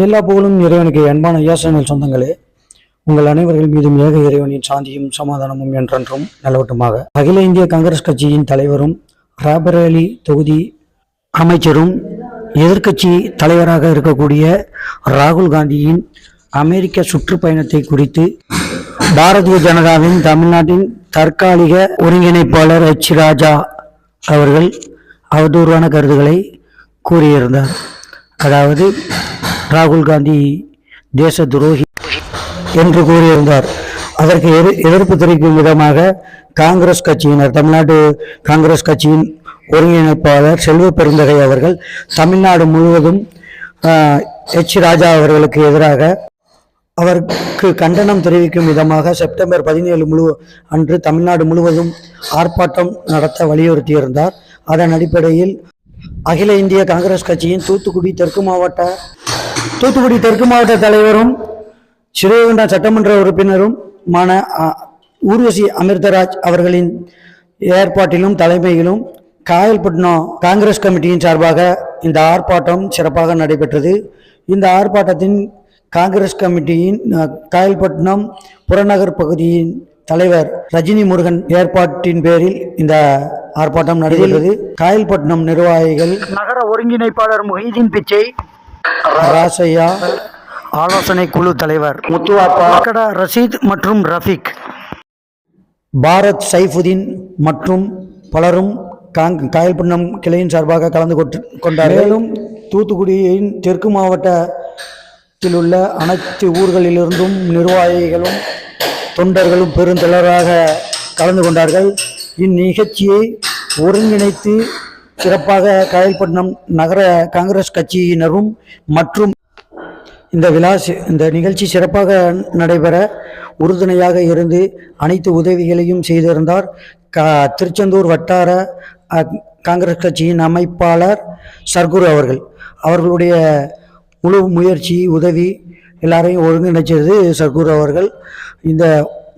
எல்லா புகழும் இறைவனுக்கு. அன்பான யாசனல் சொந்தங்களே, உங்கள் அனைவர்கள் மீதும் ஏக இறைவனின் சாந்தியும் சமாதானமும் என்றென்றும் நிலவட்டுமாக. அகில இந்திய காங்கிரஸ் கட்சியின் தலைவரும் ராபரேலி தொகுதி அமைச்சரும் எதிர்க்கட்சி தலைவராக இருக்கக்கூடிய ராகுல் காந்தியின் அமெரிக்க சுற்றுப்பயணத்தை குறித்து பாரதிய ஜனதாவின் தமிழ்நாட்டின் தற்காலிக ஒருங்கிணைப்பாளர் H. ராஜா அவர்கள் அவதூறான கருத்துக்களை கூறியிருந்தார். அதாவது ராகுல் காந்தி தேச துரோகி என்று கூறியிருந்தார். அதற்கு எதிர்ப்பு தெரிவிக்கும் விதமாக காங்கிரஸ் கட்சியினர், தமிழ்நாடு காங்கிரஸ் கட்சியின் ஒருங்கிணைப்பாளர் செல்வ பெருந்தகை அவர்கள் தமிழ்நாடு முழுவதும் H. ராஜா அவர்களுக்கு எதிராக அவருக்கு கண்டனம் தெரிவிக்கும் விதமாக செப்டம்பர் 17 அன்று தமிழ்நாடு முழுவதும் ஆர்ப்பாட்டம் நடத்த வலியுறுத்தியிருந்தார். அதன் அடிப்படையில் அகில இந்திய காங்கிரஸ் கட்சியின் தூத்துக்குடி தெற்கு மாவட்ட தலைவரும் ஸ்ரீவைகுண்டம் சட்டமன்ற உறுப்பினருமான ஊர்வசி அமிர்தராஜ் அவர்களின் ஏற்பாட்டிலும் தலைமையிலும் காயல்பட்டினம் காங்கிரஸ் கமிட்டியின் சார்பாக இந்த ஆர்ப்பாட்டம் சிறப்பாக நடைபெற்றது. இந்த ஆர்ப்பாட்டத்தின் காங்கிரஸ் கமிட்டியின் காயல்பட்டினம் புறநகர் பகுதியின் தலைவர் ரஜினி முருகன் ஏற்பாட்டின் பேரில் இந்த ஆர்ப்பாட்டம் நடைபெற்றது. காயல்பட்டினம் நிர்வாகிகள் நகர ஒருங்கிணைப்பாளர் முஹிதீன் பிச்சை, ராசையா, ஆலோசனை குழு தலைவர் முத்துவாப்பா, ரஷீத் மற்றும் ரஃபீக், பாரத் சைஃபுதீன் மற்றும் பலரும் காயல்பட்டினம் கிளையின் சார்பாக கலந்து கொண்டார்கள். மேலும் தூத்துக்குடியின் தெற்கு மாவட்டத்தில் உள்ள அனைத்து ஊர்களிலிருந்தும் நிர்வாகிகளும் தொண்டர்களும் பெருந்திரளாக கலந்து கொண்டார்கள். இந்நிகழ்ச்சியை ஒருங்கிணைத்து சிறப்பாக காயல்பட்டினம் நகர காங்கிரஸ் கட்சியினரும் மற்றும் இந்த நிகழ்ச்சி சிறப்பாக நடைபெற உறுதுணையாக இருந்து அனைத்து உதவிகளையும் செய்திருந்தார் திருச்செந்தூர் வட்டார காங்கிரஸ் கட்சியின் அமைப்பாளர் சர்க்குரு அவர்களுடைய முழு முயற்சி உதவி எல்லாரையும் ஒருங்கிணைச்சது சர்க்குரு அவர்கள். இந்த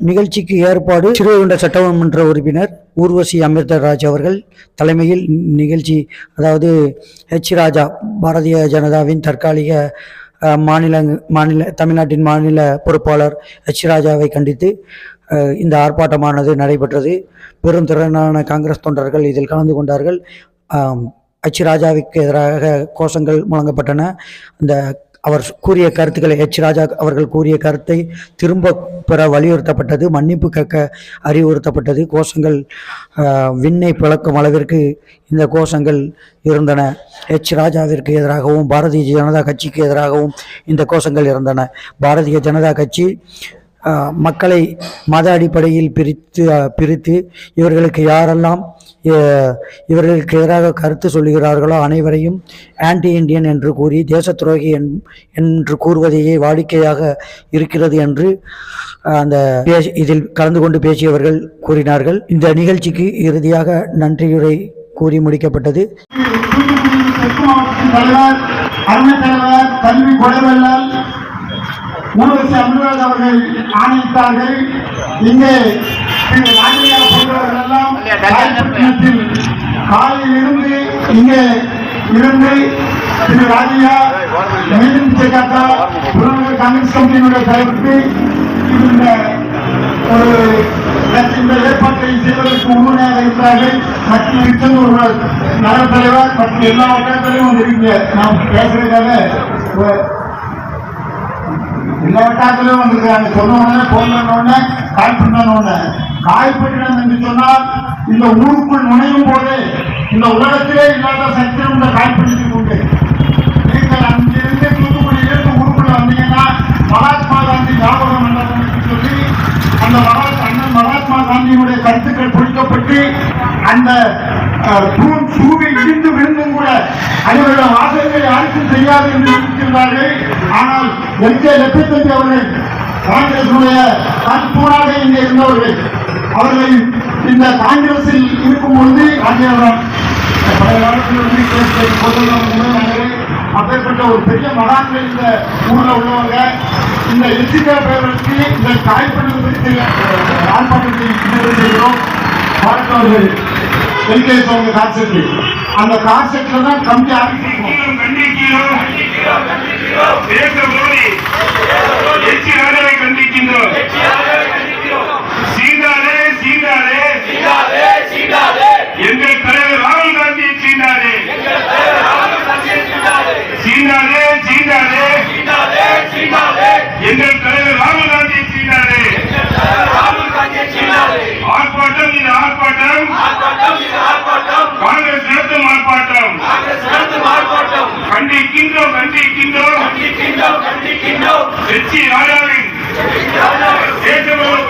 நிகழ்ச்சிக்கு ஏற்பாடு ஸ்ரீவைகுண்ட சட்டமன்ற உறுப்பினர் ஊர்வசி அமிர்தராஜ் அவர்கள் தலைமையில் நிகழ்ச்சி, அதாவது H. ராஜா பாரதிய ஜனதாவின் தற்காலிக தமிழ்நாட்டின் மாநில பொறுப்பாளர் H. ராஜாவை கண்டித்து இந்த ஆர்ப்பாட்டமானது நடைபெற்றது. பெரும் திரளான காங்கிரஸ் தொண்டர்கள் இதில் கலந்து கொண்டார்கள். H. ராஜாவுக்கு எதிராக கோஷங்கள் முழங்கப்பட்டன. அவர் கூறிய கருத்துக்களை H. ராஜா அவர்கள் கூறிய கருத்தை திரும்ப பெற வலியுறுத்தப்பட்டது, மன்னிப்பு கேட்க அறிவுறுத்தப்பட்டது. கோஷங்கள் விண்ணை பிளக்கும் அளவிற்கு இந்த கோஷங்கள் இருந்தன. H. ராஜாவிற்கு எதிராகவும் பாரதிய ஜனதா கட்சிக்கு எதிராகவும் இந்த கோஷங்கள் இருந்தன. பாரதிய ஜனதா கட்சி மக்களை மத அடிப்படையில் பிரித்து இவர்களுக்கு யாரெல்லாம் இவர்களுக்கு எதிராக கருத்து சொல்லுகிறார்களோ அனைவரையும் ஆன்டி இண்டியன் என்று கூறி தேச துரோகி என்று கூறுவதையே வாடிக்கையாக இருக்கிறது என்று இதில் கலந்து கொண்டு பேசியவர்கள் கூறினார்கள். இந்த நிகழ்ச்சிக்கு இறுதியாக நன்றியுரை கூறி முடிக்கப்பட்டது. ஊர்வசி அமிர்தராஜ் அவர்கள் ஆணையிட்டார்கள். இங்கே போன்றவர்கள் எல்லாம் காயல்பட்டினத்தில் காலையிலிருந்து இங்கே இருந்து திரு ராஜையா, மீண்டும் பிச்சைக்காக்கா, புறநகர் காங்கிரஸ் கமிட்டியினுடைய தலைவருக்கு இந்த ஏற்பாட்டை செய்வதற்கு உறுதுணையாக இருக்கிறார்கள். மற்றும் திருச்செந்தூர் நகர தலைவர் மற்றும் எல்லா வட்டாரத்திலையும் இருக்கீங்க. நாம் பேசுறதுக்காக எல்லா வட்டாரத்திலும் வந்திருக்கிறாங்க. சொன்ன உடனே போன காயல்பட்டினம் என்று சொன்னால் இந்த ஊருக்குள் நுழையும் போது இந்த உலகத்திலே இல்லாத சக்தியும் இந்த காயல்பட்டினத்துக்கு உண்டு. நீங்கள் அங்கிருந்து தூத்துக்குடியிலிருந்து ஊருக்குள்ள வந்தீங்கன்னா மகாத்மா காந்தி ஞாபக மண்டபம் என்று சொல்லி அந்த அண்ணன் மகாத்மா காந்தியினுடைய கருத்துக்கள் பொறிக்கப்பட்டு அந்த தூண் சூவி இடிந்து விழுந்தும் கூட அவர்களுடைய வாசல்கள் யாருக்கும் தெரியாது என்று இருக்கிறார்கள். ஆனால் லட்சத்தம்பி அவர்கள் காங்கிரசுடைய தூணாக இங்கே இருந்தவர்கள். அவர்கள் இந்த காங்கிரஸில் இருக்கும் பொழுது பழைய காலத்தில் அப்பேற்பட்ட ஒரு பெரிய மகான்கள் இந்த ஊர்ல உள்ளவங்க. இந்த எச்சிகா பேருக்கு இந்த காய்ப்பட்டு ஆர்ப்பாட்டத்தை செய்கிறோம். பார்த்தவர்கள் எல்கேஎஸ் அவங்க கான்செப்ட், அந்த கான்செப்ட்ல தான் கம்பி ஆரம்பிச்சிருக்கோம். வெற்றி ராஜாவின் தேசபக்த